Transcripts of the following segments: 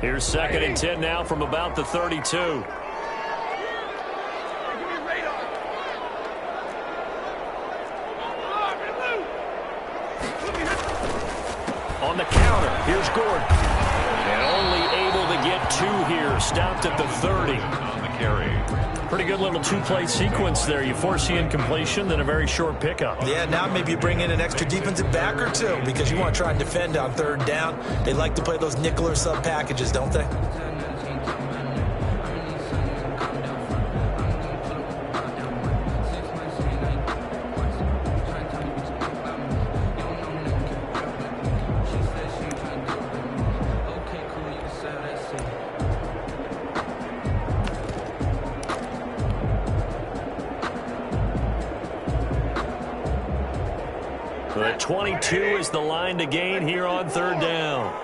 Here's 2nd and 10 now from about the 32. On the counter, here's Gordon. And only able to get 2 here. Stopped at the 30. On the carry. Pretty good little 2-play sequence there. You force the incompletion, then a very short pickup. Yeah, now maybe you bring in an extra defensive back or 2 because you want to try and defend on 3rd down. They like to play those nickel or sub packages, don't they? The 22 is the line to gain here on 3rd down.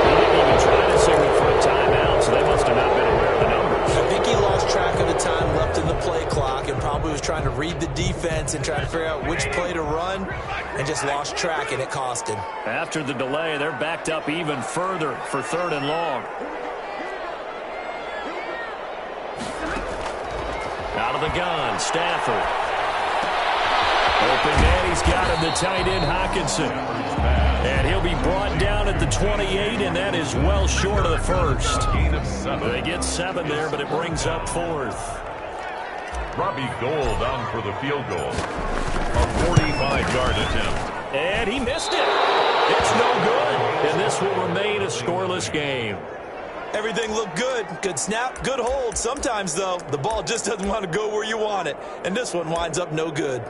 He didn't even try to signal for a timeout, so they must have not been aware of the numbers. I think he lost track of the time left in the play clock and probably was trying to read the defense and try to figure out which play to run and just lost track, and it cost him. After the delay, they're backed up even further for 3rd and long. Out of the gun, Stafford. Open man, he's got him, the tight end, Hockenson. And he'll be brought down at the 28, and that is well short of the first. They get 7 there, but it brings up 4th. Robbie Gould down for the field goal. A 45-yard attempt. And he missed it. It's no good. And this will remain a scoreless game. Everything looked good. Good snap, good hold. Sometimes, though, the ball just doesn't want to go where you want it. And this one winds up no good.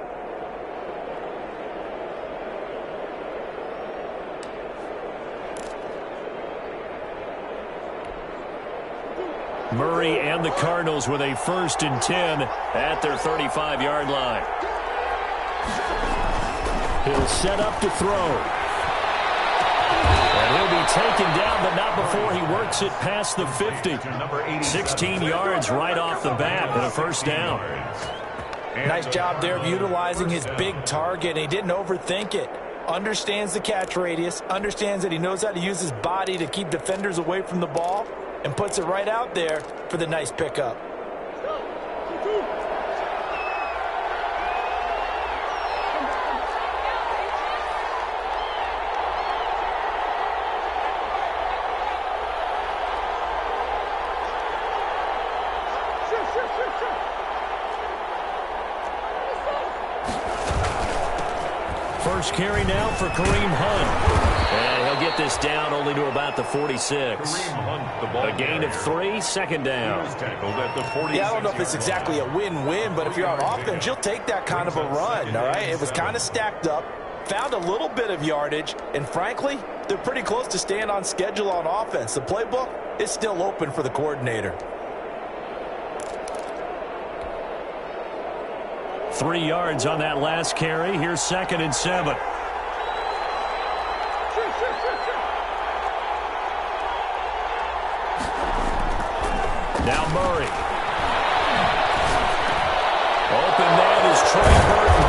Murray and the Cardinals with a 1st and 10 at their 35-yard line. He'll set up to throw. And he'll be taken down, but not before he works it past the 50. 16 yards right off the bat and a 1st down. Nice job there of utilizing his big target. He didn't overthink it. Understands the catch radius, understands that he knows how to use his body to keep defenders away from the ball, and puts it right out there for the nice pickup. First carry now for Kareem Hunt. And he'll get this down only to about the 46. A gain of 3, 2nd down. Yeah, I don't know if it's exactly a win-win, but if you're on offense, you'll take that kind of a run, all right? It was kind of stacked up, found a little bit of yardage, and frankly, they're pretty close to staying on schedule on offense. The playbook is still open for the coordinator. 3 yards on that last carry. Here's 2nd and 7. Now Murray. Open man is Trey Burton.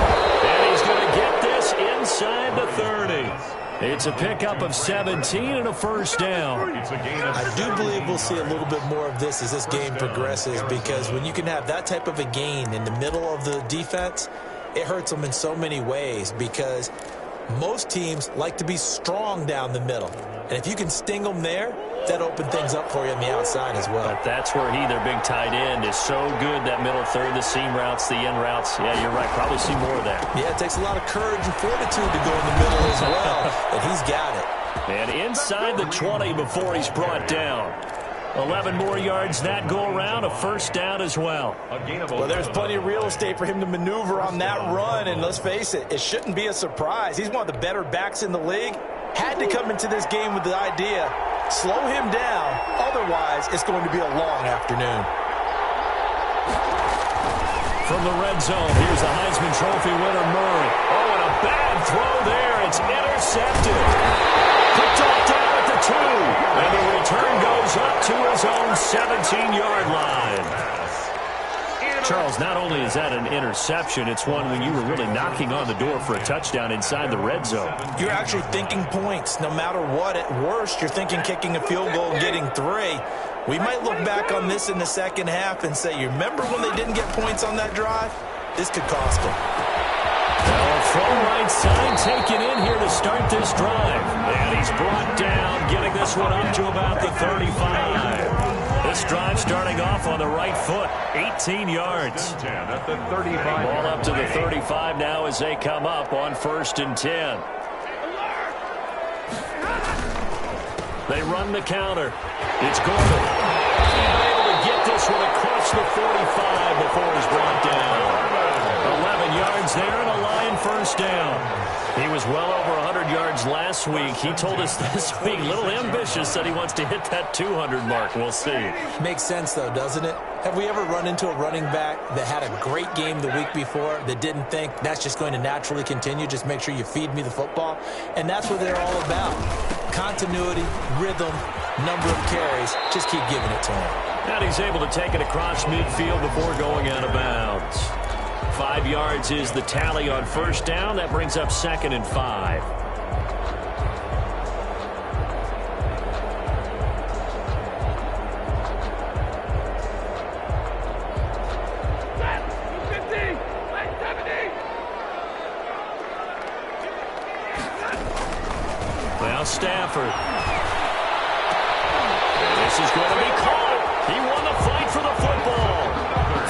And he's going to get this inside the 30. It's a pickup of 17 and a 1st down. I do believe we'll see a little bit more of this as this game progresses, because when you can have that type of a gain in the middle of the defense, it hurts them in so many ways, because most teams like to be strong down the middle. And if you can sting them there, that open things up for you on the outside as well. But that's where their big tight end, is so good, that middle third, the seam routes, the end routes. Yeah, you're right. Probably see more of that. Yeah, it takes a lot of courage and fortitude to go in the middle as well, and he's got it. And inside the 20 before he's brought down. 11 more yards that go around, a 1st down as well. Well, there's plenty of real estate for him to maneuver on that run, and let's face it, it shouldn't be a surprise. He's one of the better backs in the league. Had to come into this game with the idea, slow him down, otherwise it's going to be a long afternoon. From the red zone, here's the Heisman Trophy winner, Murray. Oh, and a bad throw there. It's intercepted. Picked off down at the 2. And the return goes up to his own 17-yard line. Charles, not only is that an interception, it's one when you were really knocking on the door for a touchdown inside the red zone. You're actually thinking points. No matter what, at worst, you're thinking kicking a field goal and getting 3. We might look back on this in the second half and say, you remember when they didn't get points on that drive? This could cost them. From right side, taken in here to start this drive. And he's brought down, getting this one up to about the 35. This drive starting off on the right foot, 18 yards. Ball up to the 35 now as they come up on 1st and 10. They run the counter. It's Gordon. Able to get this one across the 45 before he's brought down. 11 yards there and a Lion first down. He was well over 100 yards last week. He told us this week, a little ambitious, said he wants to hit that 200 mark. We'll see. Makes sense, though, doesn't it? Have we ever run into a running back that had a great game the week before that didn't think that's just going to naturally continue? Just make sure you feed me the football. And that's what they're all about. Continuity, rhythm, number of carries. Just keep giving it to him. And he's able to take it across midfield before going out of bounds. 5 yards is the tally on 1st down. That brings up 2nd and 5. Now Stafford. This is going to be caught. He won the fight for the football.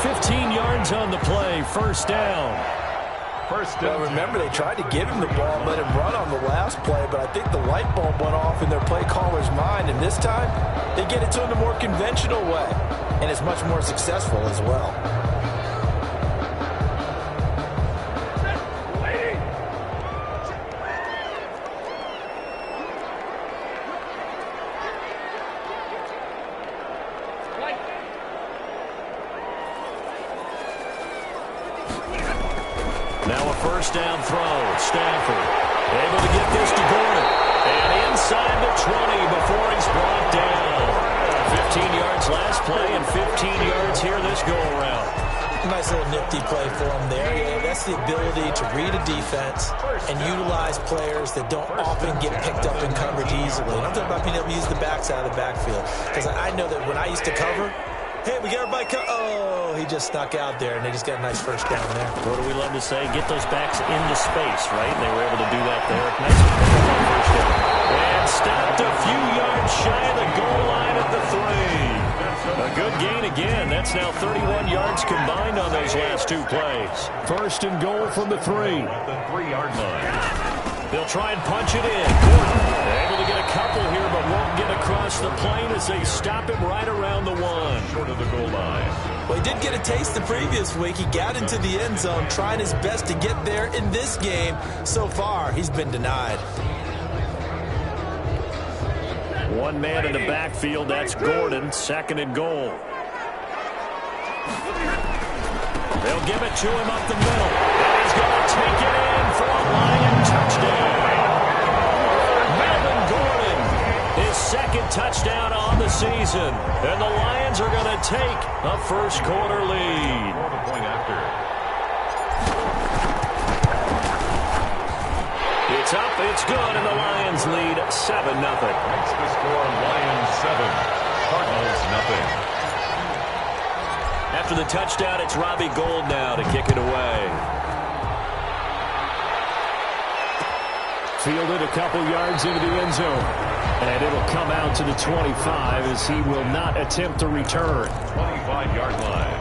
15 yards on the play, 1st down. Well, remember, they tried to give him the ball and let him run on the last play, but I think the light bulb went off in their play caller's mind, and this time they get it to him the more conventional way, and it's much more successful as well. Now a 1st down throw. Stafford able to get this to Gordon. And inside the 20 before he's brought down. 15 yards last play and 15 yards here this go-around. Nice little nifty play for him there. Yeah, that's the ability to read a defense and utilize players that don't often get picked up in coverage easily. And I'm talking about being able to use the backside of the backfield. Because I know that when I used to cover, hey, we got everybody oh, he just snuck out there, and they just got a nice 1st down there. What do we love to say? Get those backs into space, right? And they were able to do that there. Nice 1st down. And stopped a few yards shy of the goal line at the 3. A good gain again. That's now 31 yards combined on those last 2 plays. 1st and goal from the 3. At the 3-yard line. They'll try and punch it in. Gordon able to get a couple here, but won't get across the plane as they stop him right around the 1. Short of the goal line. Well, he did get a taste the previous week. He got into the end zone, trying his best to get there in this game. So far, he's been denied. One man in the backfield, that's Gordon, 2nd and goal. They'll give it to him up the middle. And he's going to take it in for a Lion touchdown. Melvin Gordon, his 2nd touchdown on the season. And the Lions are going to take a 1st quarter lead. Point after. It's up, it's good, and the Lions lead 7-0. Makes the score Lions 7, Cardinals 0. After the touchdown, it's Robbie Gould now to kick it away. Fielded a couple yards into the end zone. And it'll come out to the 25 as he will not attempt to return. 25-yard line.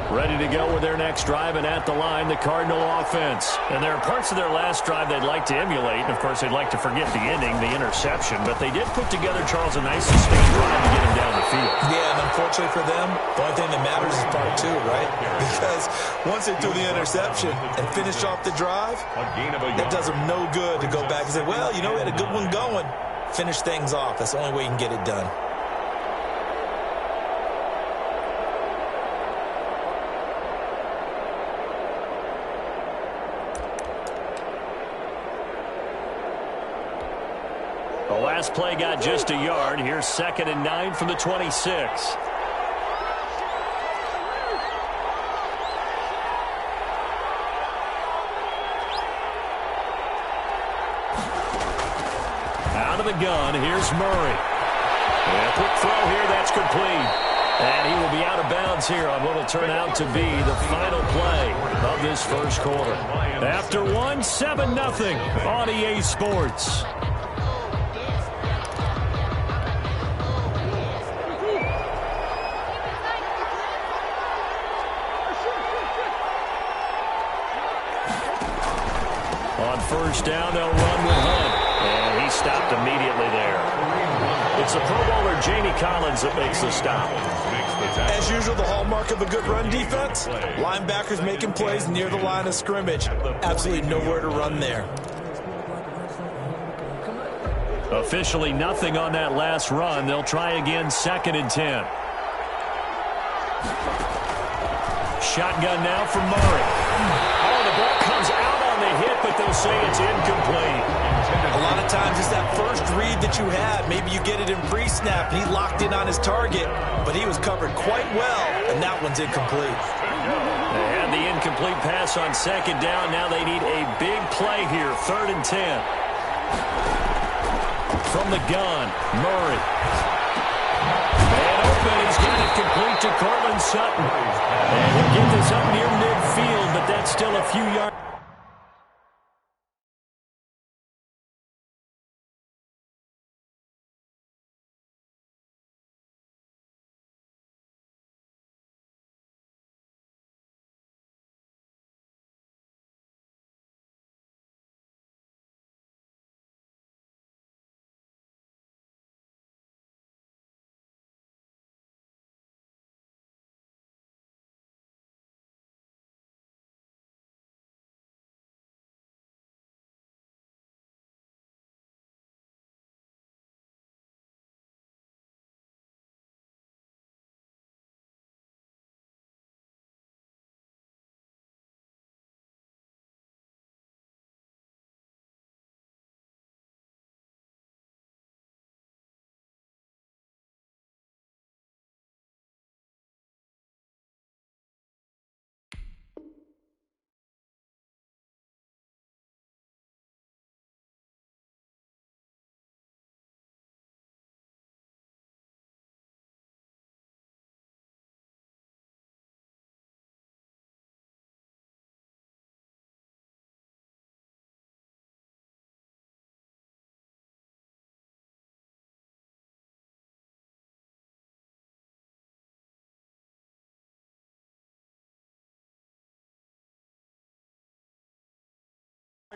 Ready to go with their next drive, and at the line, the Cardinal offense. And there are parts of their last drive they'd like to emulate, and of course they'd like to forget the ending, the interception, but they did put together, Charles, a nice sustained drive to get him down the field. Yeah, and unfortunately for them, the only thing that matters is part 2, right? Because once they threw the interception and finished off the drive, it does them no good to go back and say, well, you know, we had a good one going. Finish things off. That's the only way you can get it done. The last play got just a yard. Here's 2nd and 9 from the 26. Out of the gun, here's Murray. And a quick throw here, that's complete. And he will be out of bounds here on what will turn out to be the final play of this first quarter. After 1, 7-0 on EA Sports. On first down, they'll run with Hunt. And he stopped immediately there. It's the Pro Bowler Jamie Collins that makes the stop. As usual, the hallmark of a good run defense, linebackers making plays near the line of scrimmage. Absolutely nowhere to run there. Officially nothing on that last run. They'll try again, 2nd and 10. Shotgun now from Murray. Oh, the ball comes out on the hit, but they'll say it's incomplete. A lot of times it's that first read that you have. Maybe you get it in pre-snap. He locked in on his target, but he was covered quite well, and that one's incomplete. They had the incomplete pass on 2nd down. Now they need a big play here, 3rd and 10. From the gun, Murray. And open, he's got it complete to Cortland Sutton. And he'll get this up near midfield, but that's still a few yards.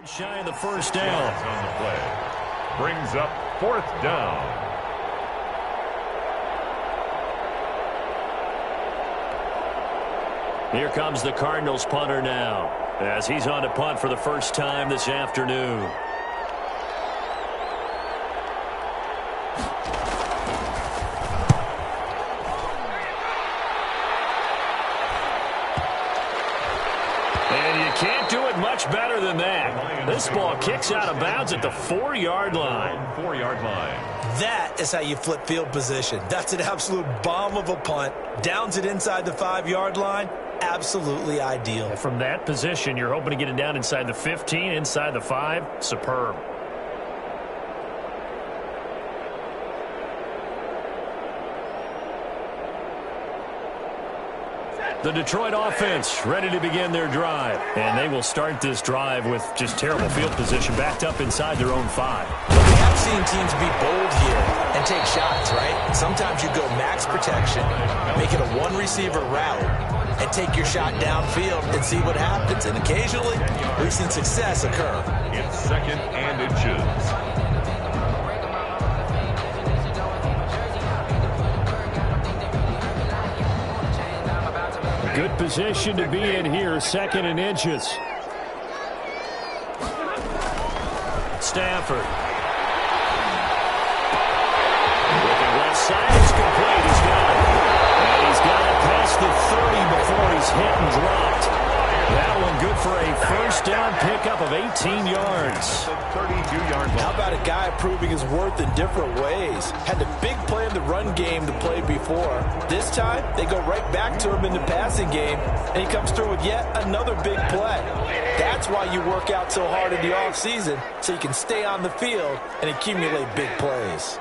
Shy of the first down. On the play. Brings up 4th down. Here comes the Cardinals punter now, as he's on to punt for the first time this afternoon. Can't do it much better than that. This ball kicks out of bounds at the 4-yard line. 4-yard line. That is how you flip field position. That's an absolute bomb of a punt. Downs it inside the 5-yard line. Absolutely ideal. From that position, you're hoping to get it down inside the 15, inside the 5. Superb. The Detroit offense ready to begin their drive. And they will start this drive with just terrible field position, backed up inside their own 5. We have seen teams be bold here and take shots, right? Sometimes you go max protection, make it a one-receiver route, and take your shot downfield and see what happens. And occasionally, we've seen success occur. It's 2nd and inches. Good position to be in here, 2nd and inches. Stafford. Looking left side, it's complete. He's got it. And he's got it past the 30 before he's hit and dropped. That one good for a first down pickup of 18 yards. 32-yard line. How about a guy proving his worth in different ways? Had the big play in the run game to play before. This time, they go right back to him in the passing game, and he comes through with yet another big play. That's why you work out so hard in the offseason, so you can stay on the field and accumulate big plays.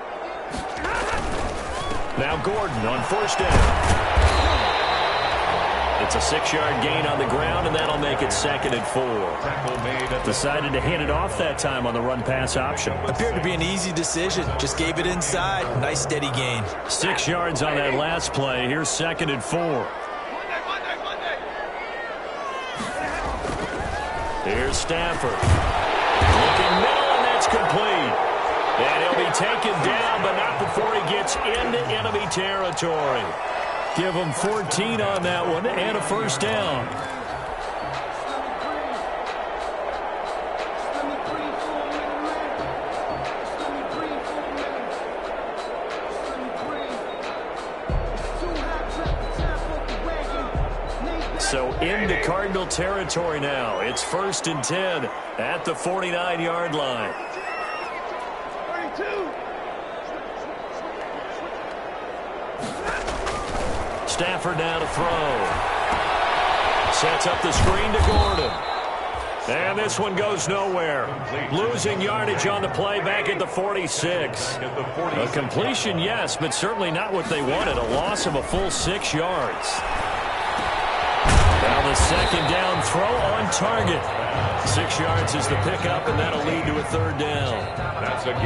Now Gordon on first down. It's a 6-yard gain on the ground, and that'll make it 2nd and 4. Decided to hand it off that time on the run-pass option. Appeared to be an easy decision. Just gave it inside. Nice steady gain. 6 yards on that last play. Here's 2nd and 4. Here's Stafford. Looking middle, and that's complete. And he'll be taken down, but not before he gets into enemy territory. Give him 14 on that one and a first down. So into Cardinal territory now. It's 1st and 10 at the 49-yard line. Stafford now to throw. Sets up the screen to Gordon. And this one goes nowhere. Losing yardage on the play back at the 46. A completion, yes, but certainly not what they wanted. A loss of a full 6 yards. Now the 2nd down throw on target. 6 yards is the pickup, and that'll lead to a 3rd down.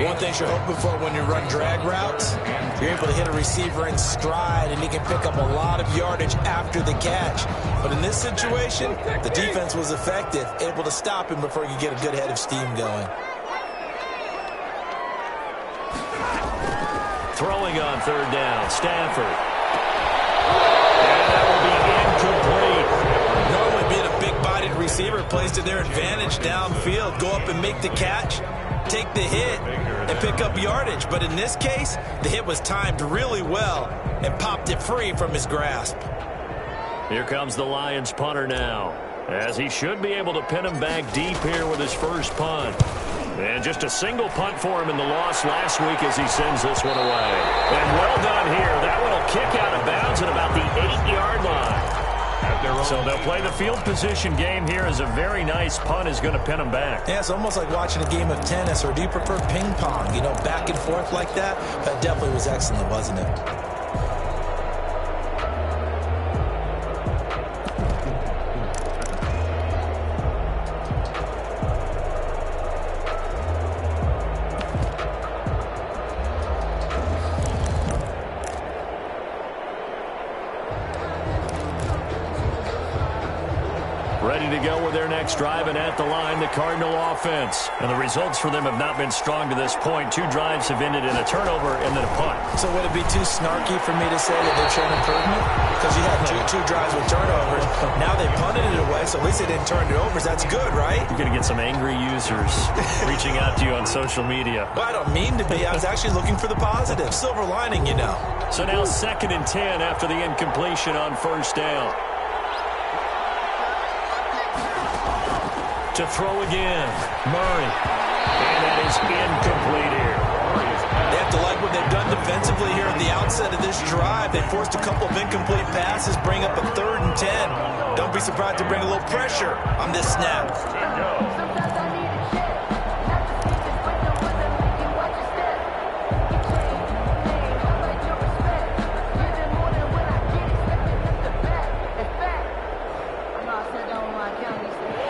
One thing you're hoping for when you run drag routes, you're able to hit a receiver in stride, and he can pick up a lot of yardage after the catch. But in this situation, the defense was effective, able to stop him before he could get a good head of steam going. Throwing on 3rd down, Stafford. And that will be incomplete. Normally being a big-bodied receiver plays to their advantage downfield. Go up and make the catch, take the hit, and pick up yardage. But in this case, the hit was timed really well and popped it free from his grasp. Here comes the Lions punter now, as he should be able to pin him back deep here with his first punt. And just a single punt for him in the loss last week as he sends this one away. And well done here. That one will kick out of bounds at about the 8-yard line. So they'll play the field position game here as a very nice punt is going to pin them back. Yeah, it's almost like watching a game of tennis, or do you prefer ping pong? You know, back and forth like that? That definitely was excellent, wasn't it? Ready to go with their next drive, and at the line, the Cardinal offense. And the results for them have not been strong to this point. 2 drives have ended in a turnover and then a punt. So would it be too snarky for me to say that they're showing improvement? Because you had two drives with turnovers. Now they punted it away, so at least they didn't turn it over. So that's good, right? You're going to get some angry users reaching out to you on social media. Well, I don't mean to be. I was actually looking for the positive. Silver lining, you know. So now 2nd and 10 after the incompletion on first down. To throw again, Murray. And that is incomplete here. They have to like what they've done defensively here at the outset of this drive. They forced a couple of incomplete passes, bring up a 3rd and 10. Don't be surprised to bring a little pressure on this snap.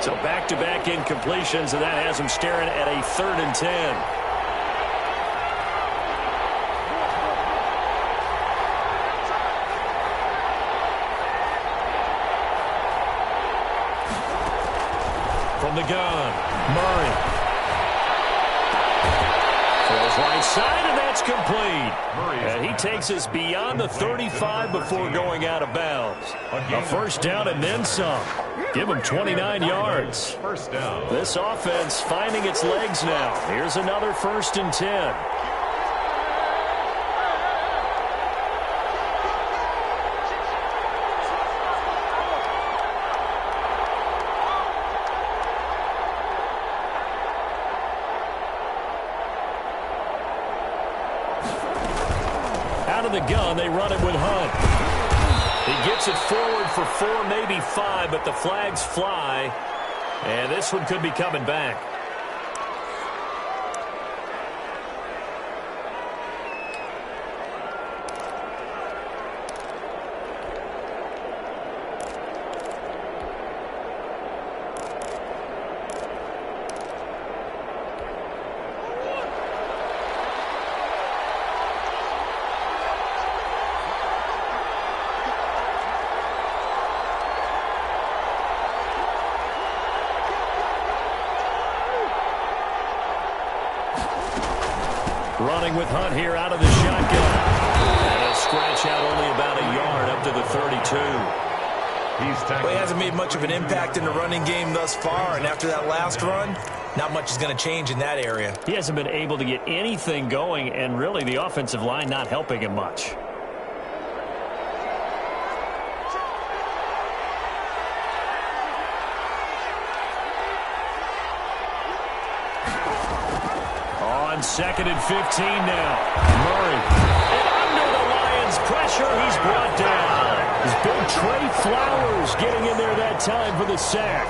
So back-to-back incompletions, and that has them staring at a 3rd and 10. From the gun, Murray. Throws right side, and that's complete. And he takes us beyond the 35 before going out of bounds. A first down and then some. Give him 29 yards. First down. This offense finding its legs now. Here's another 1st and 10. the gun. They run it with Hunt. He gets it forward for 4, maybe 5, but the flags fly. And this one could be coming back. Running with Hunt here out of the shotgun. And a scratch out only about a yard up to the 32. Well, he hasn't made much of an impact in the running game thus far, and after that last run, not much is going to change in that area. He hasn't been able to get anything going, and really the offensive line not helping him much. On 2nd and 15 now. Murray. And under the Lions' pressure, he's brought down. His big Trey Flowers getting in there that time for the sack.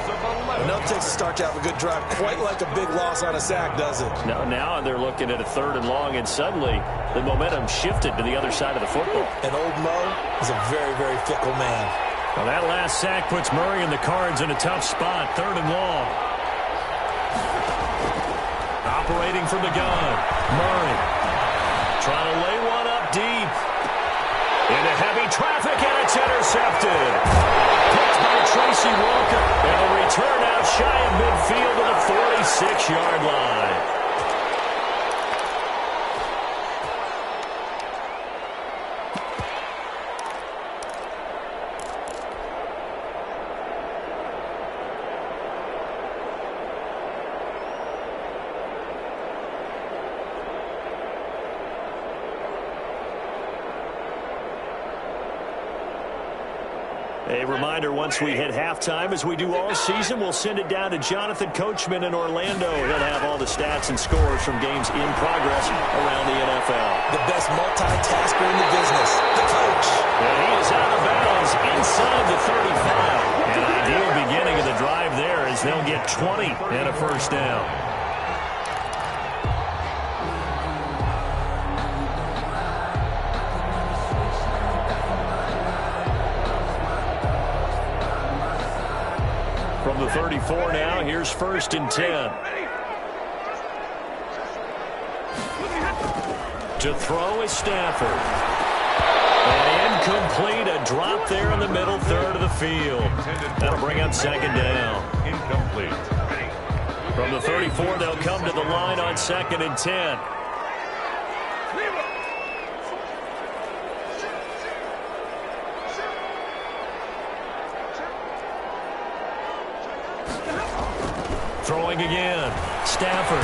No takes a start to have a good drive. Quite like a big loss on a sack, does it? Now they're looking at a 3rd and long, and suddenly the momentum shifted to the other side of the football. And old Mo is a very, very fickle man. Well, that last sack puts Murray and the Cards in a tough spot. 3rd and long. Operating from the gun. Murray trying to lay one up deep. Into heavy traffic, and it's intercepted. Picked by Tracy Walker. And a return out shy of midfield to the 46-yard line. A reminder, once we hit halftime, as we do all season, we'll send it down to Jonathan Coachman in Orlando. He'll have all the stats and scores from games in progress around the NFL. The best multitasker in the business, the coach. And he is out of bounds inside the 35. An ideal beginning of the drive there as they'll get 20 and a first down. From the 34 now, here's 1st and 10. To throw is Stafford. And incomplete, a drop there in the middle third of the field. That'll bring up 2nd down. Incomplete. From the 34, they'll come to the line on 2nd and 10. Throwing again. Stafford.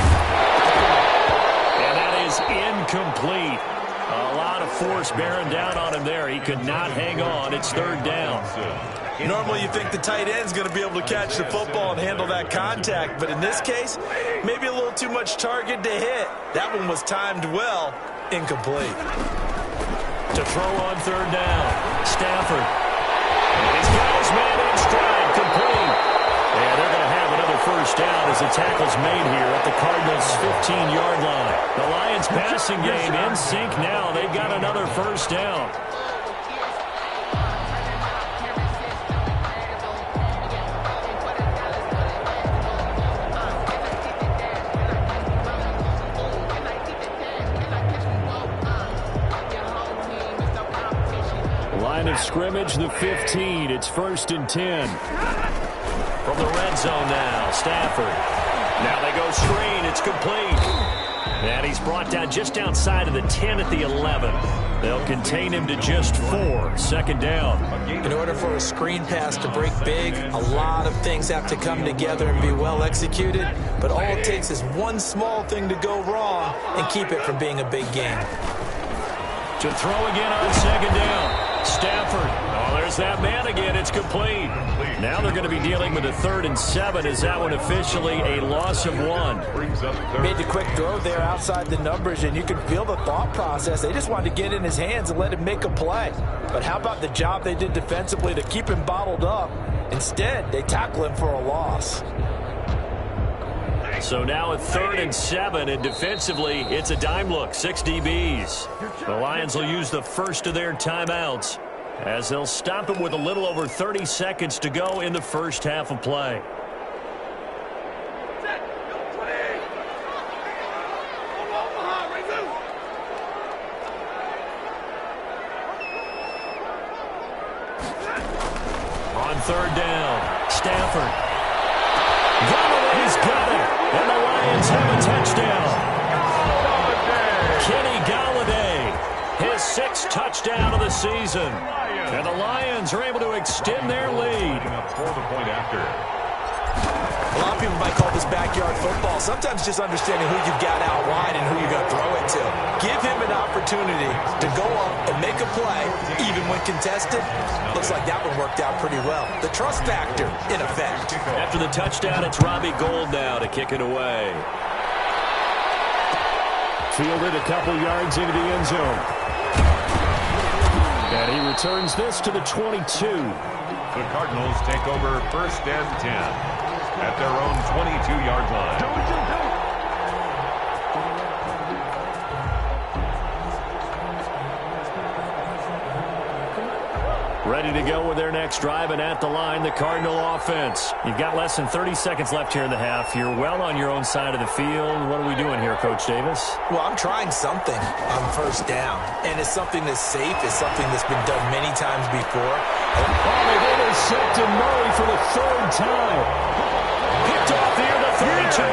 And that is incomplete. A lot of force bearing down on him there. He could not hang on. It's 3rd down. Normally you think the tight end's going to be able to catch the football and handle that contact, but in this case, maybe a little too much target to hit. That one was timed well. Incomplete. To throw on 3rd down. Stafford. And he's got his man in stride. Complete. And they're going to have another first down as the tackle's made here at the Cardinals' 15-yard line. The Lions passing game in sync now. They've got another first down. Line of scrimmage, the 15. It's 1st and 10. From the red zone now, Stafford. Now they go screen. It's complete. And he's brought down just outside of the 10 at the 11. They'll contain him to just 4. 2nd down. In order for a screen pass to break big, a lot of things have to come together and be well executed. But all it takes is one small thing to go wrong and keep it from being a big game. To throw again on 2nd down. Stafford. Oh, there's has that man again. It's complete. Now they're going to be dealing with a 3rd and 7. Is that one officially a loss of 1? Made the quick throw there outside the numbers, and you can feel the thought process. They just wanted to get in his hands and let him make a play. But how about the job they did defensively to keep him bottled up? Instead, they tackle him for a loss. So now a 3rd and 7, and defensively, it's a dime look, 6 DBs. The Lions will use the first of their timeouts as they'll stop it with a little over 30 seconds to go in the first half of play. On 3rd down, Stafford. Galloway's got it, and the Lions have a touchdown. Kenny Galladay, his 6th touchdown of the season. And the Lions are able to extend their lead. For the point after. A lot of people might call this backyard football. Sometimes just understanding who you've got out wide and who you're going to throw it to. Give him an opportunity to go up and make a play, even when contested. Looks like that one worked out pretty well. The trust factor, in effect. After the touchdown, it's Robbie Gould now to kick it away. Fielded a couple yards into the end zone. And he returns this to the 22. The Cardinals take over 1st and 10 at their own 22-yard line. Ready to go with their next drive, and at the line, the Cardinal offense. You've got less than 30 seconds left here in the half. You're well on your own side of the field. What are we doing here, Coach Davis? Well, I'm trying something on 1st down, and it's something that's safe. It's something that's been done many times before. Oh, they've intercepted Murray for the 3rd time. Picked off here, the 32.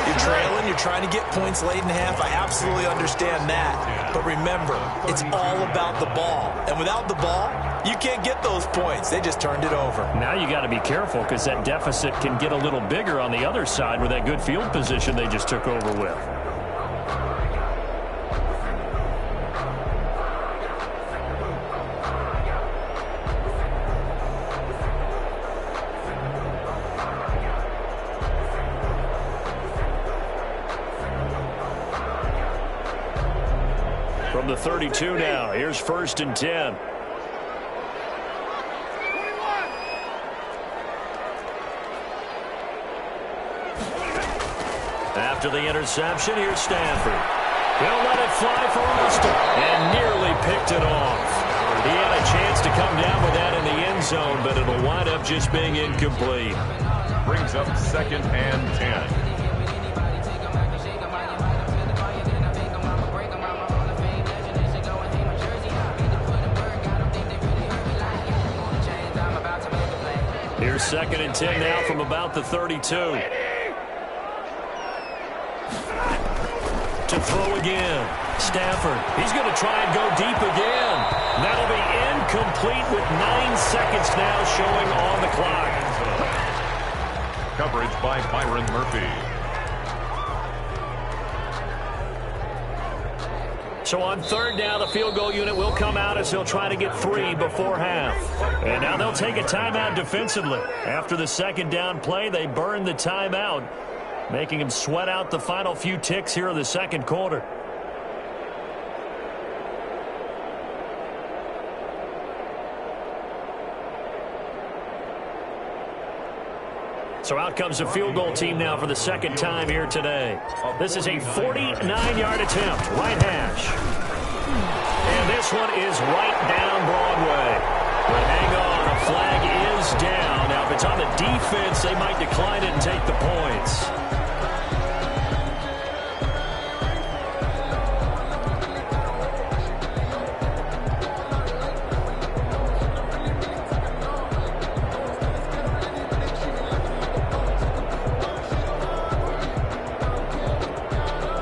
You're trailing. You're trying to get points late in the half. I absolutely understand that. But remember, it's all about the ball. And without the ball, you can't get those points. They just turned it over. Now you got to be careful because that deficit can get a little bigger on the other side with that good field position they just took over with. From the 32 now, here's 1st and 10. After the interception, here's Stafford. He'll let it fly for Austin and nearly picked it off. He had a chance to come down with that in the end zone, but it'll wind up just being incomplete. Brings up 2nd and 10. Here's 2nd and 10 now from about the 32. To throw again. Stafford. He's going to try and go deep again. That'll be incomplete with 9 seconds now showing on the clock. Coverage by Byron Murphy. So on 3rd down, the field goal unit will come out as he'll try to get 3 before half. And now they'll take a timeout defensively. After the 2nd down play, they burn the timeout, making him sweat out the final few ticks here in the 2nd quarter. So out comes the field goal team now for the 2nd time here today. This is a 49-yard attempt, right hash. And this one is right down Broadway. But hang on, a flag is down. Now, if it's on the defense, they might decline it and take the points.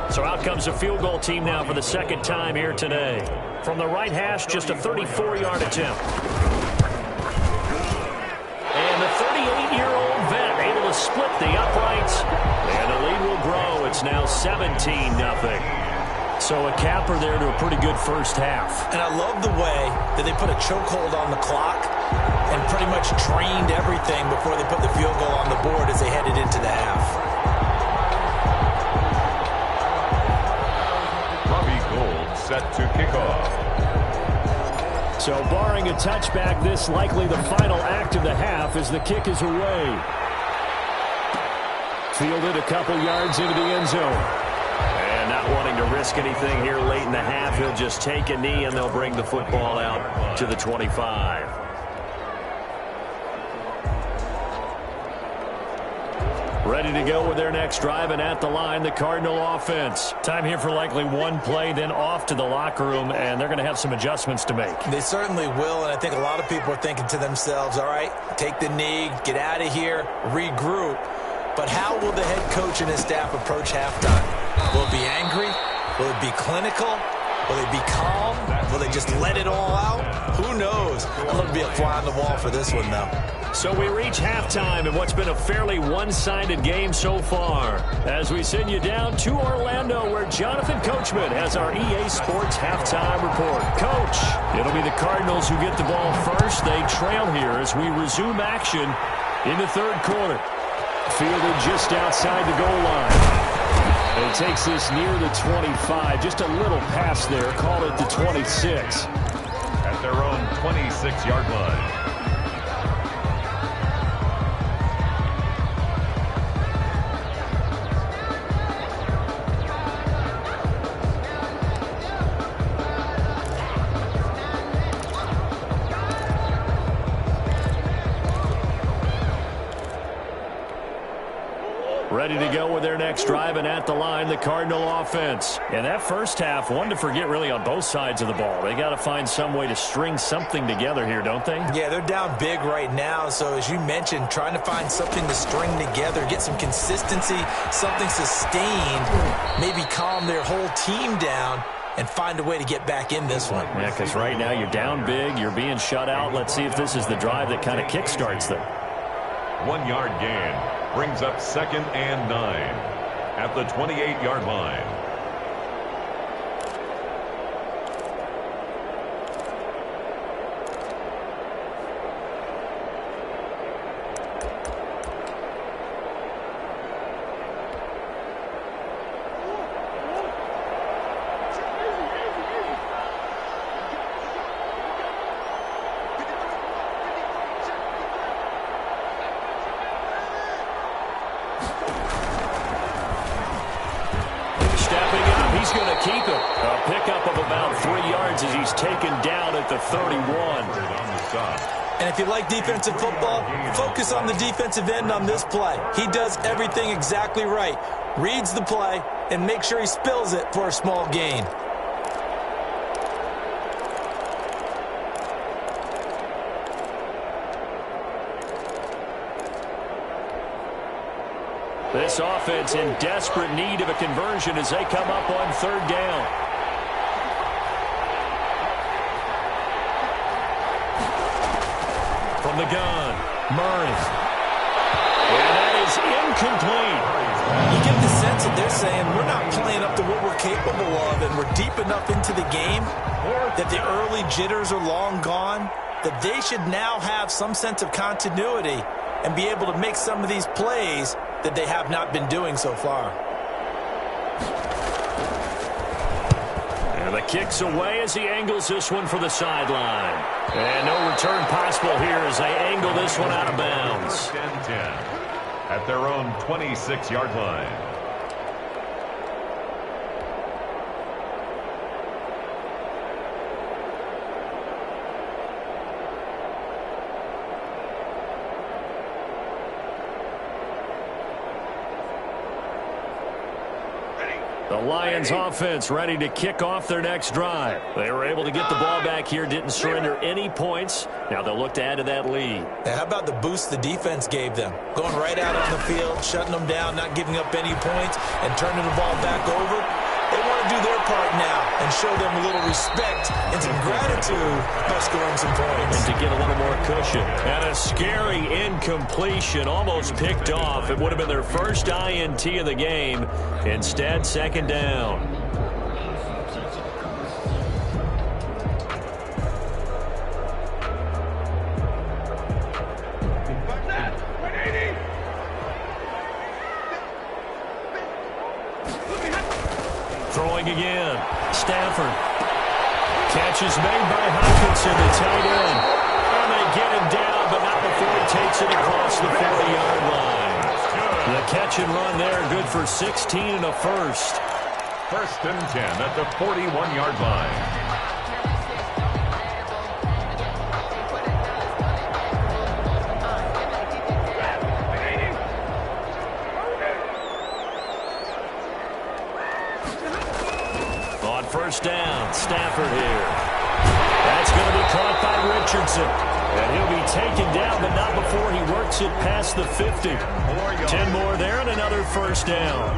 So out comes the field goal team now for the 2nd time here today. From the right hash, just a 34-yard attempt. And the 38-year-old vet able to split the uprights. And the lead will grow. It's now 17-0. So a capper there to a pretty good first half. And I love the way that they put a chokehold on the clock and pretty much drained everything before they put the field goal on the board as they headed into the half. Robbie Gould set to kick off. So barring a touchback, this likely the final act of the half as the kick is away. Fielded a couple yards into the end zone. And not wanting to risk anything here late in the half, he'll just take a knee and they'll bring the football out to the 25. Ready to go with their next drive, and at the line, the Cardinal offense. Time here for likely one play, then off to the locker room, and they're going to have some adjustments to make. They certainly will, and I think a lot of people are thinking to themselves, all right, take the knee, get out of here, regroup. But how will the head coach and his staff approach halftime? Will it be angry? Will it be clinical? Will they be calm? Will they just let it all out? Who knows? I'm going to be a fly on the wall for this one, though. So we reach halftime in what's been a fairly one-sided game so far. As we send you down to Orlando, where Jonathan Coachman has our EA Sports halftime report. Coach, it'll be the Cardinals who get the ball first. They trail here as we resume action in the third quarter. Fielded just outside the goal line. And it takes this near the 25. Just a little pass there. Call it the 26. At their own 26-yard line. Ready to go with their next drive, and at the line, the Cardinal offense. And that first half, one to forget really on both sides of the ball. They got to find some way to string something together here, don't they? Yeah, they're down big right now. So as you mentioned, trying to find something to string together, get some consistency, something sustained, maybe calm their whole team down and find a way to get back in this one. Yeah, because right now you're down big, you're being shut out. Let's see if this is the drive that kind of kickstarts them. 1 yard gain. Brings up 2nd and 9 at the 28-yard line. Keep it. A pickup of about 3 yards as he's taken down at the 31. And if you like defensive football, focus on the defensive end on this play. He does everything exactly right. Reads the play and makes sure he spills it for a small gain. This offense in desperate need of a conversion as they come up on 3rd down. From the gun, Murray. And that is incomplete. You get the sense that they're saying we're not playing up to what we're capable of, and we're deep enough into the game that the early jitters are long gone, that they should now have some sense of continuity and be able to make some of these plays that they have not been doing so far. And the kick's away as he angles this one for the sideline. And no return possible here as they angle this one out of bounds. 10-10 at their own 26-yard line. The Lions offense ready to kick off their next drive. They were able to get the ball back here, didn't surrender any points. Now they'll look to add to that lead. Now, how about the boost the defense gave them? Going right out on the field, shutting them down, not giving up any points, and turning the ball back over. They want to do their part now and show them a little respect and some gratitude by scoring some points. And to get a little more cushion. And a scary incompletion, almost picked off. It would have been their first INT of the game. Instead, 2nd down. throwing again. Stafford. Catch is made by Hockenson, the tight end. And they get him down, but not before he takes it across the 40-yard line. The catch and run there, good for 16 and a first. First and 10 at the 41-yard line. On first down, Stafford here. That's going to be caught by Richardson. And he'll be taken down, but not before he works it past the 50. 10 more there and another first down.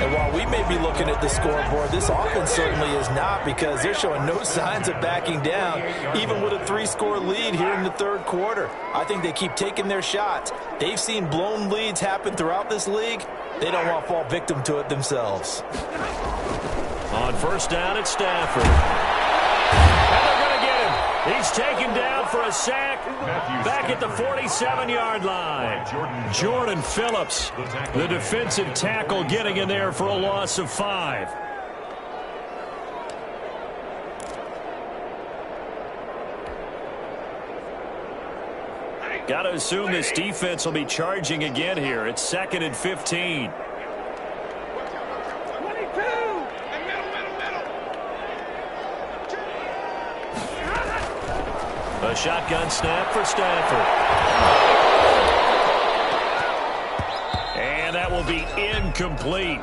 And while we may be looking at the scoreboard, this offense certainly is not, because they're showing no signs of backing down, even with a 3-score lead here in the third quarter. I think they keep taking their shots. They've seen blown leads happen throughout this league. They don't want to fall victim to it themselves. On first down, it's Stafford. And they're going to get him. He's taken down for a sack back at the 47-yard line. Jordan Phillips, the defensive tackle, getting in there for a loss of 5. Got to assume this defense will be charging again here. It's 2nd and 15. A shotgun snap for Stafford. And that will be incomplete.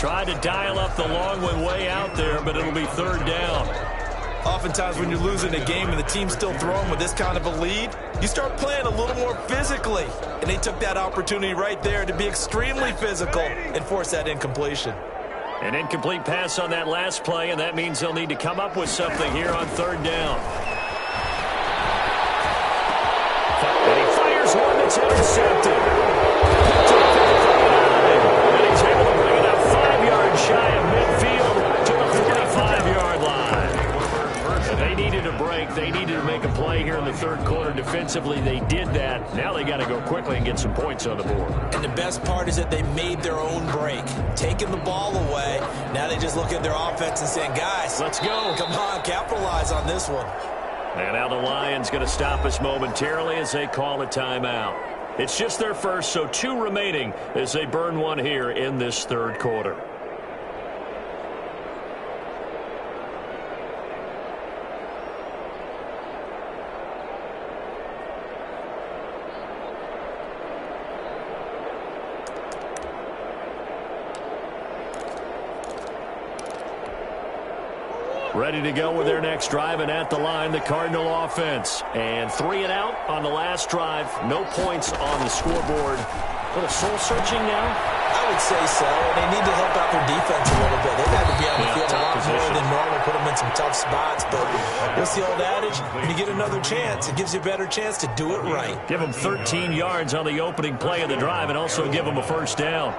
Tried to dial up the long one way out there, but it'll be third down. Oftentimes when you're losing a game and the team's still throwing with this kind of a lead, you start playing a little more physically. And they took that opportunity right there to be extremely physical and force that incompletion. An incomplete pass on that last play, and that means they'll need to come up with something here on third down. And he fires one that's intercepted. And he's able to bring it up 5 yards shy of midfield to the 45-yard line. And they needed a break. They needed to make a play here in the third quarter defensively. They did that. Now they got to go quickly and get some points on the board. And the best part is that they made their own break. Taking the ball away. Now they just look at their offense and saying, guys, let's go. Come on, capitalize on this one. And now the Lions going to stop us momentarily as they call a timeout. It's just their first, so 2 remaining as they burn one here in this third quarter. Ready to go with their next drive, and at the line, the Cardinal offense. And 3 and out on the last drive. No points on the scoreboard. A little soul-searching now? I would say so. And they need to help out their defense a little bit. They've had to be on the field a lot more than normal, put them in some tough spots. But what's the old adage? When you get another chance, it gives you a better chance to do it right. Give them 13 yards on the opening play of the drive and also give them a first down.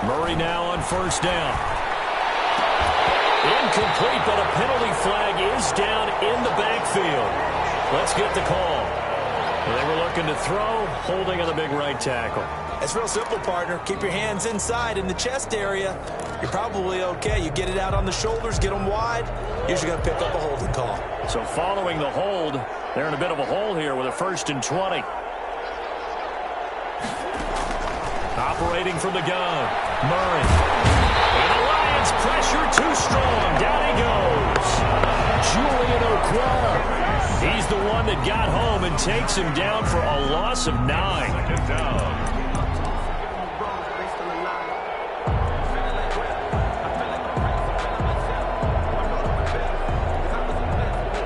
Murray now on first down. Incomplete, but a penalty flag is down in the backfield. Let's get the call. They were looking to throw, holding on the big right tackle. It's real simple, partner. Keep your hands inside in the chest area. You're probably okay. You get it out on the shoulders, get them wide. Usually going to pick up a holding call. So following the hold, they're in a bit of a hole here with a 1st and 20. Operating from the gun, Murray. And the Lions pressure too strong. Down he goes. Julian Okwara. He's the one that got home and takes him down for a loss of 9.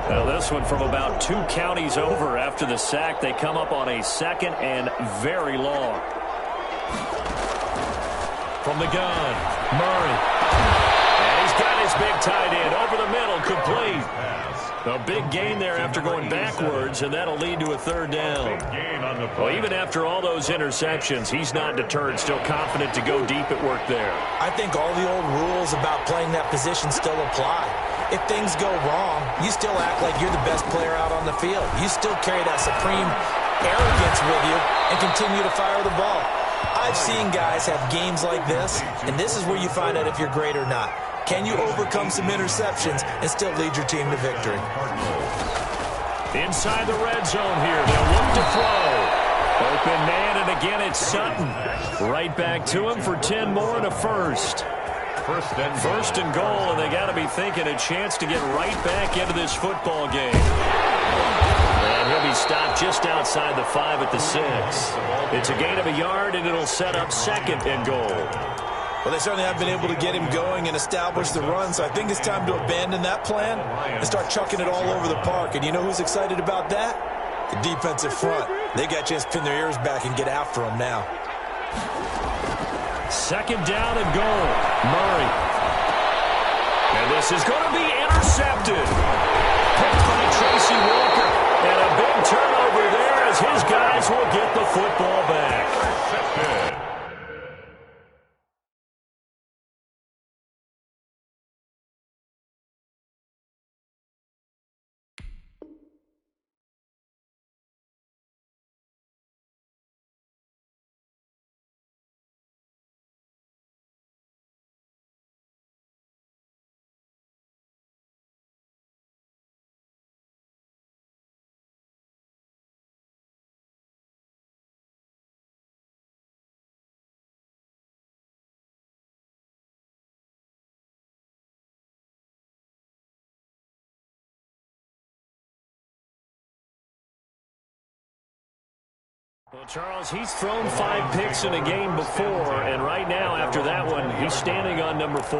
Now this one from about 2 counties over after the sack. They come up on a 2nd and very long. From the gun, Murray. And he's got his big tight end over the middle, complete. A big gain there after going backwards, and that'll lead to a third down. Well, even after all those interceptions, he's not deterred, still confident to go deep at work there. I think all the old rules about playing that position still apply. if things go wrong, you still act like you're the best player out on the field. You still carry that supreme arrogance with you and continue to fire the ball. I've seen guys have games like this, and this is where you find out if you're great or not. Can you overcome some interceptions and still lead your team to victory? Inside the red zone here, they'll look to throw. Open man, and again it's Sutton. Right back to him for 10 more and a first. First and goal, and they got to be thinking a chance to get right back into this football game. And he'll be stopped just outside the 5 at the 6. It's a gain of a yard, and it'll set up second and goal. Well, they certainly have been able to get him going and establish the run, so I think it's time to abandon that plan and start chucking it all over the park. And you know who's excited about that? The defensive front. They got a chance to pin their ears back and get after him now. Second down and goal. Murray. And this is going to be intercepted. Picked by Tracy Walker. And a big turnover there as his guys will get the football back. Intercepted. Well, Charles, he's thrown 5 picks in a game before, and right now, after that one, he's standing on number 4.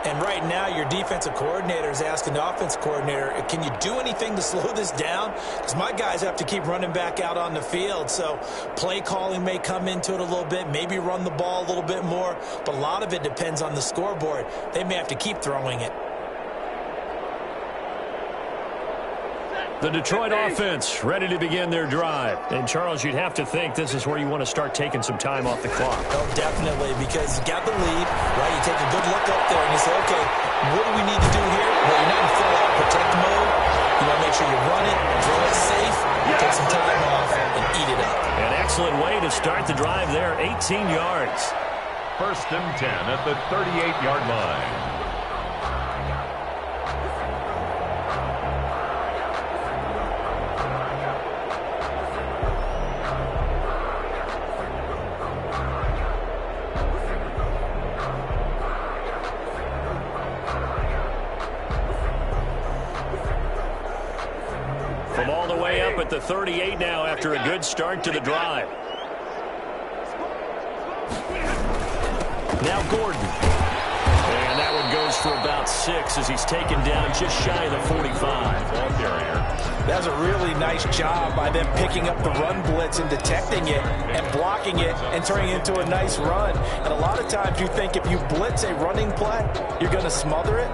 And right now, your defensive coordinator is asking the offensive coordinator, can you do anything to slow this down? Because my guys have to keep running back out on the field. So play calling may come into it a little bit, maybe run the ball a little bit more, but a lot of it depends on the scoreboard. They may have to keep throwing it. The Detroit offense ready to begin their drive. And, Charles, you'd have to think this is where you want to start taking some time off the clock. Oh, definitely, because you got the lead, right? You take a good look up there and you say, okay, what do we need to do here? Well, you're not in full-out protect mode. You want to make sure you run it, throw it safe, take some time off, and eat it up. An excellent way to start the drive there, 18 yards. First and 10 at the 38-yard line. From all the way up at the 38 now after a good start to the drive. Now Gordon. And that one goes for about 6 as he's taken down just shy of the 45. Ball carrier. That's a really nice job by them picking up the run blitz and detecting it and blocking it and turning it into a nice run. And a lot of times you think if you blitz a running play, you're going to smother it.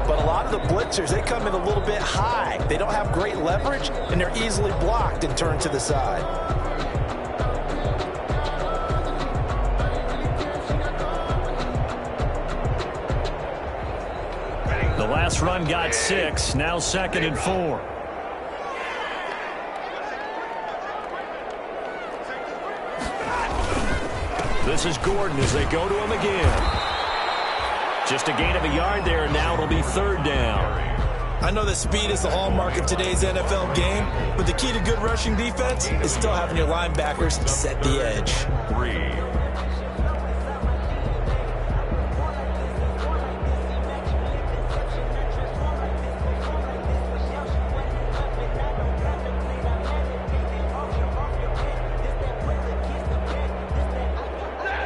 But a lot of the blitzers, they come in a little bit high. They don't have great leverage, and they're easily blocked and turned to the side. The last run got 6, now 2nd and 4. This is Gordon as they go to him again. Just a gain of a yard there, and now it'll be 3rd down. I know that speed is the hallmark of today's NFL game, but the key to good rushing defense is still having your linebackers set the edge. 3.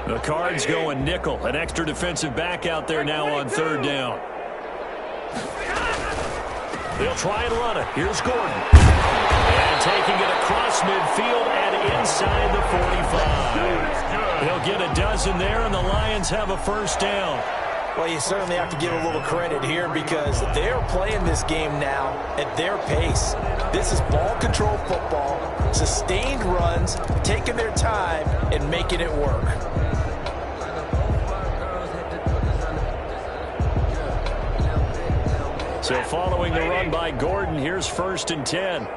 The Cards going nickel. An extra defensive back out there now on 3rd down. They'll try and run it. Here's Gordon. And taking it across midfield and inside the 45. They'll get a dozen there, and the Lions have a 1st down. Well, you certainly have to give a little credit here because they're playing this game now at their pace. This is ball control football, sustained runs, taking their time, and making it work. So following the run by Gordon, here's 1st and 10.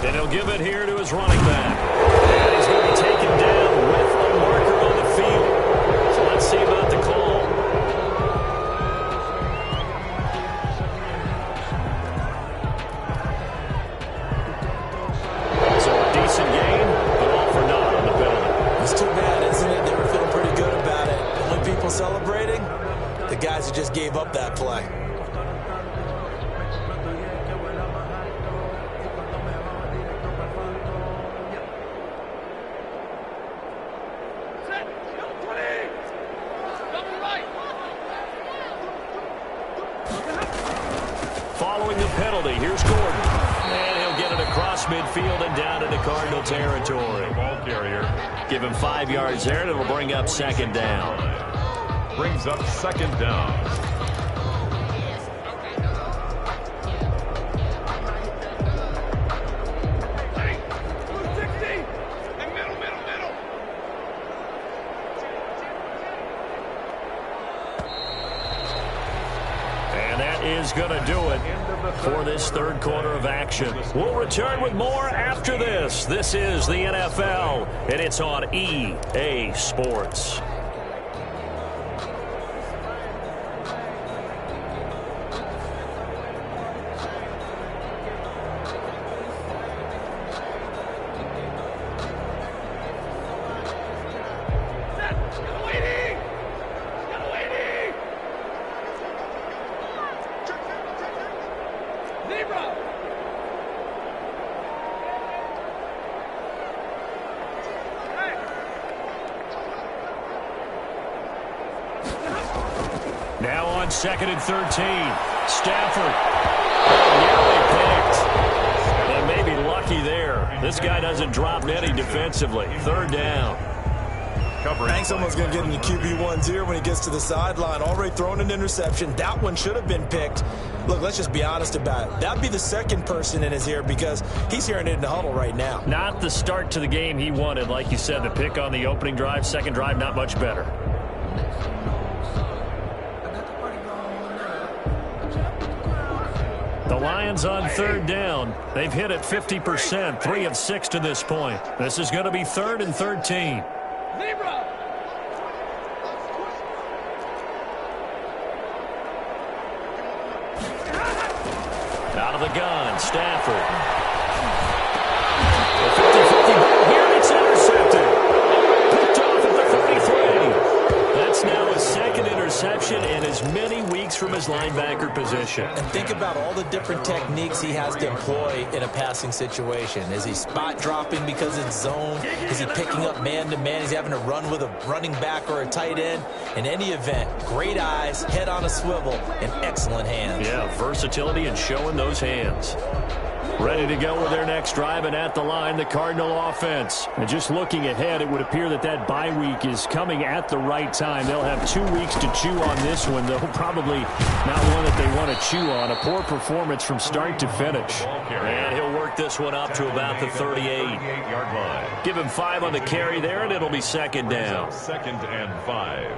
And he'll give it here to his running back. And he's going to be taken down with a marker on the field. So let's see about the call. So a decent gain, but all for naught on the penalty. It's too bad, isn't it? They were feeling pretty good about it. The only people celebrating, the guys who just gave up that play. Following the penalty, here's Gordon. And he'll get it across midfield and down into Cardinal territory. Ball carrier. Give him 5 yards there, and it'll bring up 2nd down. Brings up 2nd down. Is going to do it for this 3rd quarter of action. We'll return with more after this. This is the NFL, and it's on EA Sports. Now on 2nd and 13. Stafford. Nearly picked. And maybe lucky there. This guy doesn't drop many defensively. 3rd down. Banks almost going to get into QB1's here when he gets to the sideline. Already thrown an interception. That one should have been picked. Look, let's just be honest about it. That'd be the 2nd person in his ear because he's hearing it in the huddle right now. Not the start to the game he wanted. Like you said, the pick on the opening drive, 2nd drive, not much better. The Lions on 3rd down. They've hit it 50%, 3 of 6 to this point. This is going to be 3rd and 13. Out of the gun, Stafford. The 50-50 ball here, and it's intercepted. Picked off at the 33. That's now his 2nd interception in as many weeks from his linebacker position. And think about all the different techniques he has to employ in a passing situation. Is he spot dropping because it's zone? Is he picking up man-to-man? Is he having to run with a running back or a tight end? In any event, great eyes, head on a swivel, and excellent hands. Yeah, versatility and showing those hands. Ready to go with their next drive, and at the line, the Cardinal offense. And just looking ahead, it would appear that that bye week is coming at the right time. They'll have 2 weeks to chew on this one, though probably not one that they want to chew on. A poor performance from start to finish. And he'll work this one up to about the 38-yard line. Give him 5 on the carry there, and it'll be 2nd down. 2nd and 5.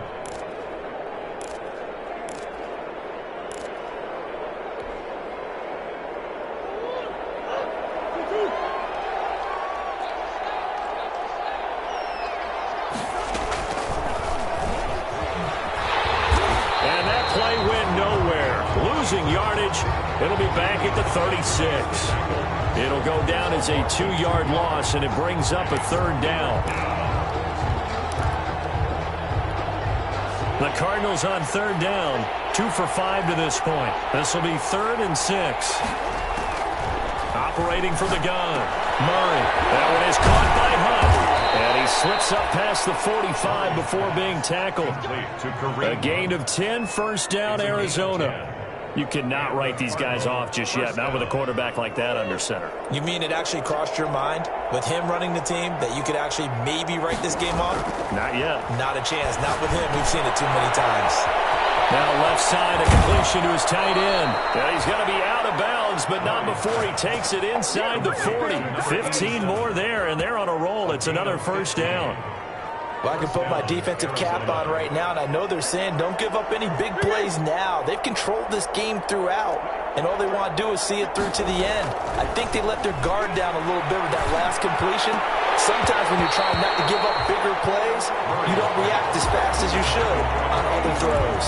Yardage. It'll be back at the 36. It'll go down as a 2-yard loss, and it brings up a 3rd down. The Cardinals on 3rd down, 2 for 5 to this point. This will be 3rd and 6. Operating from the gun, Murray. That one is caught by Hunt. And he slips up past the 45 before being tackled. A gain of 10, 1st down, Arizona. You cannot write these guys off just yet, not with a quarterback like that under center. You mean it actually crossed your mind with him running the team that you could actually maybe write this game off? Not yet. Not a chance. Not with him. We've seen it too many times. Now left side, a completion to his tight end. Yeah, he's going to be out of bounds, but not before he takes it inside the 40. 15 more there, and they're on a roll. It's another 1st down. Well, I can put my defensive cap on right now, and I know they're saying don't give up any big plays now. They've controlled this game throughout, and all they want to do is see it through to the end. I think they let their guard down a little bit with that last completion. Sometimes when you're trying not to give up bigger plays, you don't react as fast as you should on other throws.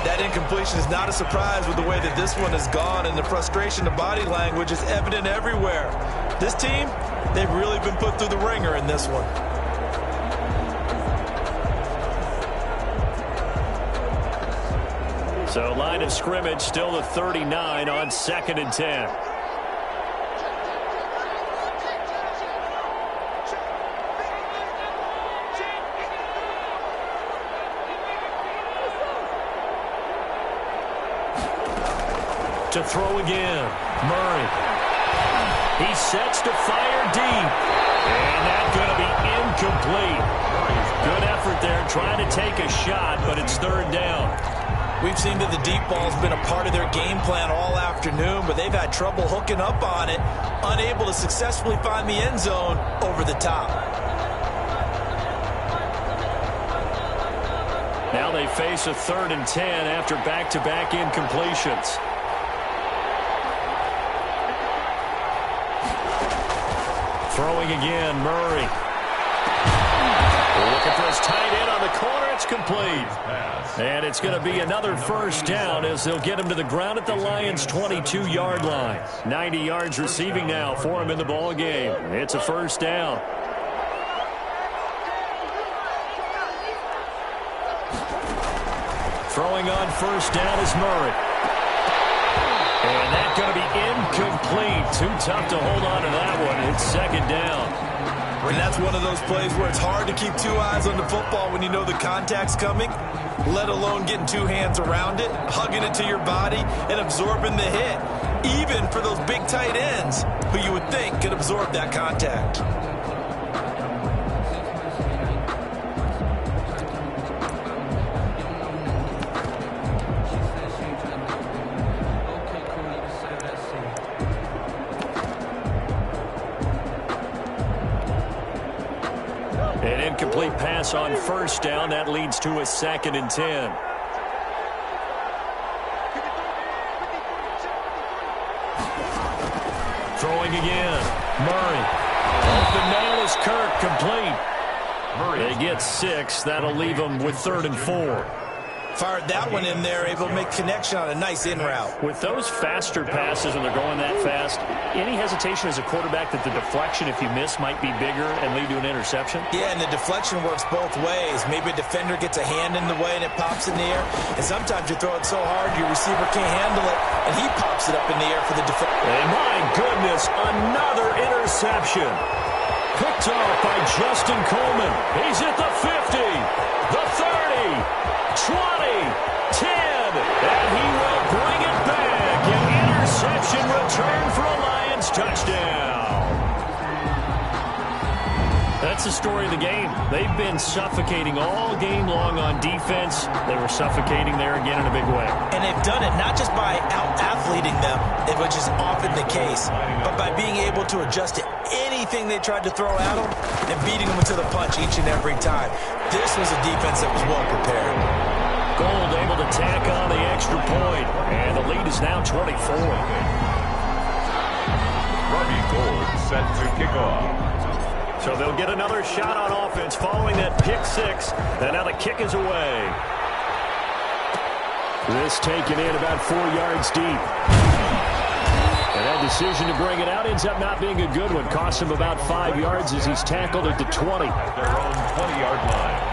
That incompletion is not a surprise with the way that this one has gone, and the frustration of body language is evident everywhere. This team, they've really been put through the ringer in this one. So line of scrimmage still the 39 on 2nd and 10. To throw again, Murray. He sets to fire deep. And that's going to be incomplete. Good effort there trying to take a shot, but it's 3rd down. We've seen that the deep ball's been a part of their game plan all afternoon, but they've had trouble hooking up on it, unable to successfully find the end zone over the top. Now they face a 3rd and 10 after back-to-back incompletions. Throwing again, Murray. Looking for his tight end on the corner. It's complete. And it's going to be another 1st down as they'll get him to the ground at the Lions' 22-yard line. 90 yards receiving now for him in the ball game. It's a 1st down. Throwing on 1st down is Murray. And that's going to be incomplete. Too tough to hold on to that one. It's 2nd down. And that's one of those plays where it's hard to keep 2 eyes on the football when you know the contact's coming, let alone getting 2 hands around it, hugging it to your body, and absorbing the hit, even for those big tight ends who you would think could absorb that contact. An incomplete pass on 1st down. That leads to a 2nd and 10. Throwing again. Murray. Open man is Kirk. Complete. They get 6. That'll leave them with 3rd and 4. Fired that one in there, able to make connection on a nice in route. With those faster passes when they're going that fast, any hesitation as a quarterback that the deflection, if you miss, might be bigger and lead to an interception? Yeah, and the deflection works both ways. Maybe a defender gets a hand in the way and it pops in the air. And sometimes you throw it so hard your receiver can't handle it, and he pops it up in the air for the defender. And my goodness, another interception. Picked off by Justin Coleman. He's at the 50, the 30. 20, 10, and he will bring it back. An interception return for a Lions touchdown. That's the story of the game. They've been suffocating all game long on defense. They were suffocating there again in a big way. And they've done it not just by out-athleting them, which is often the case, but by being able to adjust to anything they tried to throw at them and beating them to the punch each and every time. This was a defense that was well prepared. Gold able to tack on the extra point, and the lead is now 24. Robbie Gold set to kick off. So they'll get another shot on offense following that pick 6, and now the kick is away. This taken in about 4 yards deep. And that decision to bring it out ends up not being a good one. Costs him about 5 yards as he's tackled at the 20. At their own 20-yard line.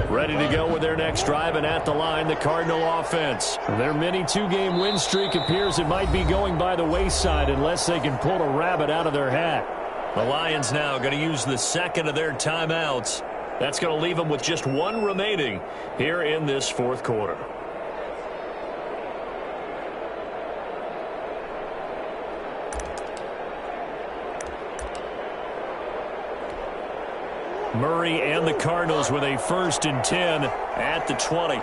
Ready to go with their next drive, and at the line, the Cardinal offense. Their mini 2-game win streak appears it might be going by the wayside unless they can pull a rabbit out of their hat. The Lions now going to use the 2nd of their timeouts. That's going to leave them with just 1 remaining here in this 4th quarter. Murray and the Cardinals with a 1st and 10 at the 20.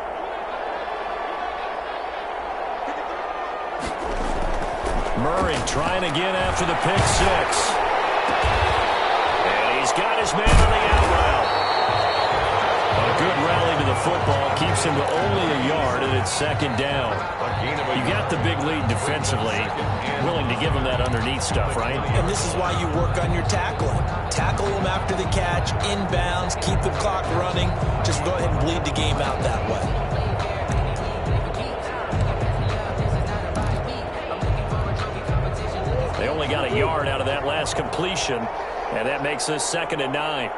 Murray trying again after the pick 6. And he's got his man on the out route. A good rally to the football keeps him to only a yard, and it's 2nd down. You got the big lead defensively. Willing to give him that underneath stuff, right? And this is why you work on your tackling. Tackle them after the catch, inbounds, keep the clock running. Just go ahead and bleed the game out that way. They only got a yard out of that last completion, and that makes this 2nd and 9.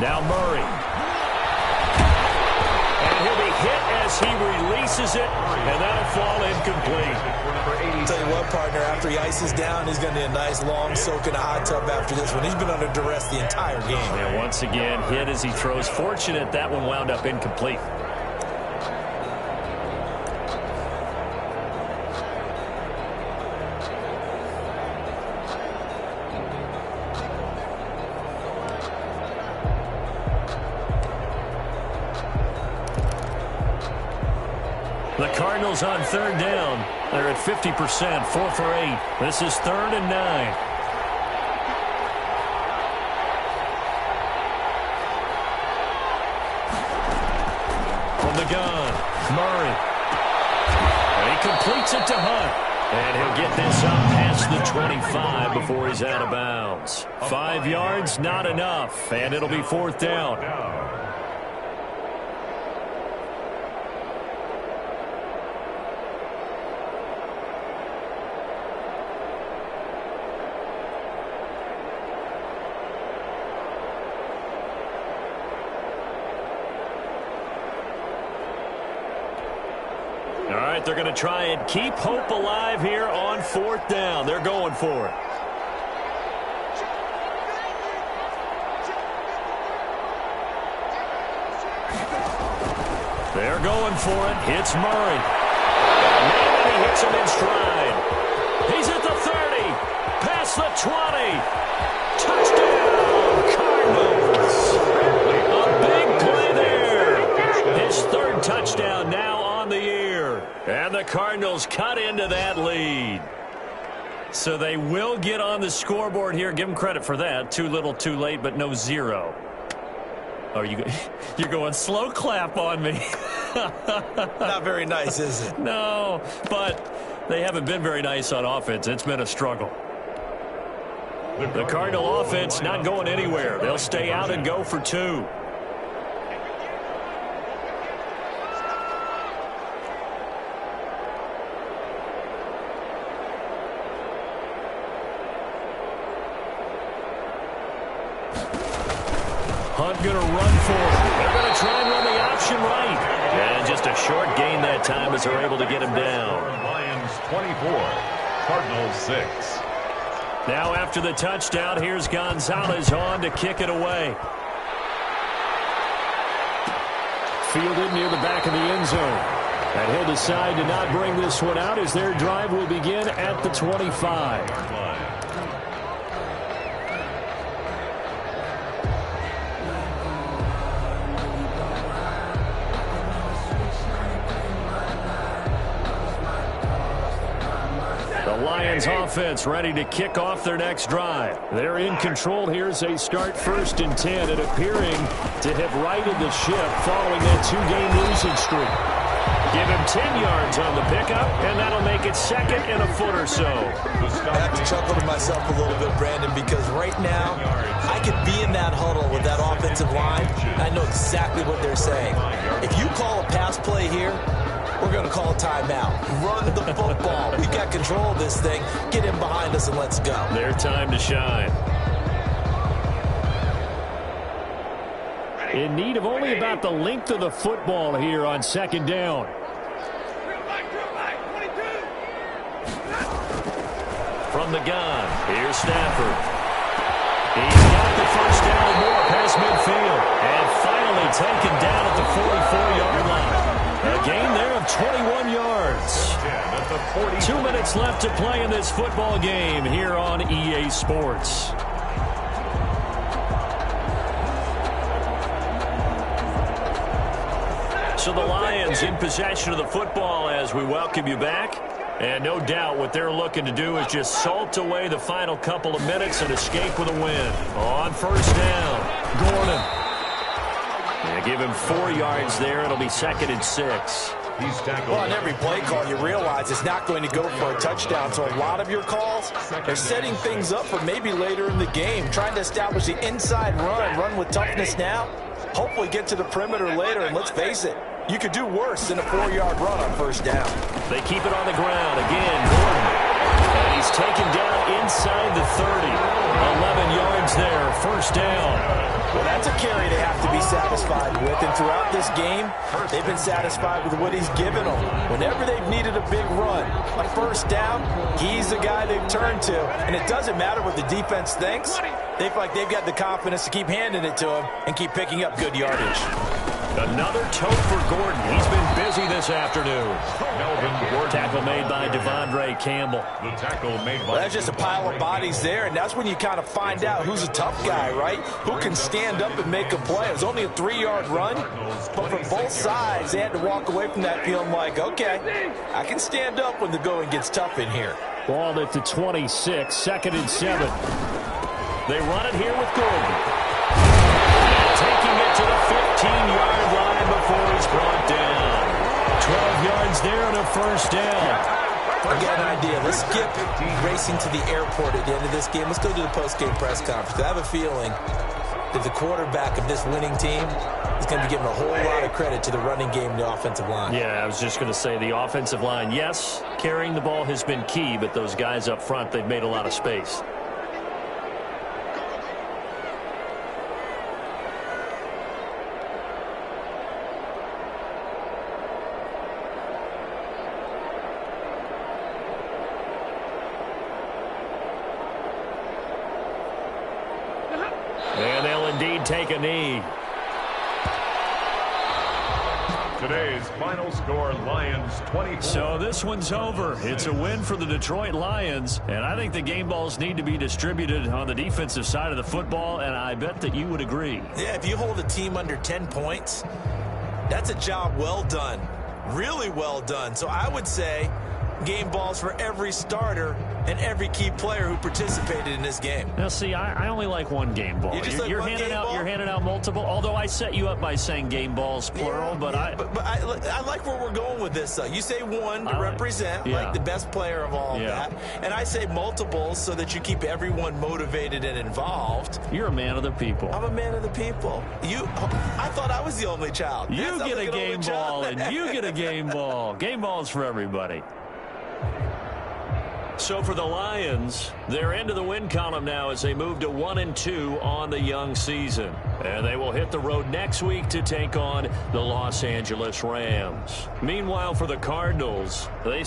Now Murray. And he'll be hit as he releases it, and that'll fall incomplete. Tell you what, partner, after he ices down, he's going to need a nice long soak in a hot tub after this one. He's been under duress the entire game. And once again, hit as he throws. Fortunate that one wound up incomplete. The Cardinals on 3rd down. They're at 50%, 4 for 8. This is 3rd and 9. From the gun, Murray. And he completes it to Hunt. And he'll get this up past the 25 before he's out of bounds. 5 yards, not enough, and it'll be 4th down. All right, they're going to try and keep hope alive here on 4th down. They're going for it. They're going for it. Hits Murray. And he hits him in stride. He's at the 30. Past the 20. Touchdown, Cardinals. A big play there. His 3rd touchdown now on the year. And the Cardinals cut into that lead. So they will get on the scoreboard here. Give them credit for that. Too little, too late, but no 0. Oh, you're going slow clap on me. Not very nice, is it? No, but they haven't been very nice on offense. It's been a struggle. The Cardinal offense not going anywhere. They'll stay out and go for 2. Hunt going to run for it. They're going to try and run the option right. And just a short gain that time as they're able to get him down. Lions 24, Cardinals 6. Now after the touchdown, here's Gonzalez on to kick it away. Fielded near the back of the end zone. And he'll decide to not bring this one out as their drive will begin at the 25. Lions offense ready to kick off their next drive. They're in control here as they start 1st and 10 and appearing to have righted the ship following that 2-game losing streak. Give him 10 yards on the pickup, and that'll make it 2nd and a foot or so. I have to chuckle to myself a little bit, Brandon, because right now I could be in that huddle with that offensive line. I know exactly what they're saying. If you call a pass play here, we're going to call a timeout. Run the football. We've got control of this thing. Get him behind us and let's go. Their time to shine. In need of only about the length of the football here on 2nd down. From the gun, here's Stafford. He's got the 1st down and more past midfield. And finally taken down at the 44-yard line. A A gain there of 21 yards. 2 minutes left to play in this football game here on EA Sports. So the Lions in possession of the football as we welcome you back. And no doubt what they're looking to do is just salt away the final couple of minutes and escape with a win. On first down, Gordon. Yeah, give him 4 yards there. It'll be 2nd and 6. He's tackled. Well, on every play call, you realize it's not going to go for a touchdown. So a lot of your calls are setting things up for maybe later in the game, trying to establish the inside run with toughness now. Hopefully get to the perimeter later, and let's face it, you could do worse than a 4-yard run on first down. They keep it on the ground again. Gordon. And he's taken down inside the 30. 11 yards there, first down. Well, that's a carry they have to be satisfied with. And throughout this game, they've been satisfied with what he's given them. Whenever they've needed a big run, a first down, he's the guy they've turned to. And it doesn't matter what the defense thinks. They feel like they've got the confidence to keep handing it to him and keep picking up good yardage. Another tote for Gordon. He's been busy this afternoon. Melvin Gordon. Tackle made by Devondre Campbell. The tackle made by... Well, that's just a pile of bodies there, and that's when you kind of find out who's a tough guy, right? Who can stand up and make a play. It was only a 3-yard run, but from both sides, they had to walk away from that feeling like, okay, I can stand up when the going gets tough in here. Ball at the 26, 2nd and 7. They run it here with Gordon. Taking it to the 15-yard line before he's brought down. 12 yards there and a first down. I got an idea. Let's skip racing to the airport at the end of this game. Let's go to the post-game press conference. I have a feeling that the quarterback of this winning team is going to be giving a whole lot of credit to the running game and the offensive line. Yeah, I was just going to say the offensive line, yes, carrying the ball has been key, but those guys up front, they've made a lot of space. And they'll indeed take a knee. Today's final score, Lions 24. So this one's over. It's a win for the Detroit Lions, and I think the game balls need to be distributed on the defensive side of the football, and I bet that you would agree. Yeah, if you hold a team under 10 points, that's a job well done. Really well done. So I would say game balls for every starter and every key player who participated in this game. Now, see, I only like one game ball. You're handing out multiple, although I set you up by saying game balls, plural, but I like where we're going with this, though. You say one to represent, like the best player of all of that, and I say multiples so that you keep everyone motivated and involved. You're a man of the people. I'm a man of the people. I thought I was the only child. You get a game ball, and you get a game ball. Game balls for everybody. So for the Lions, they're into the win column now as they move to 1-2 on the young season. And they will hit the road next week to take on the Los Angeles Rams. Meanwhile, for the Cardinals, they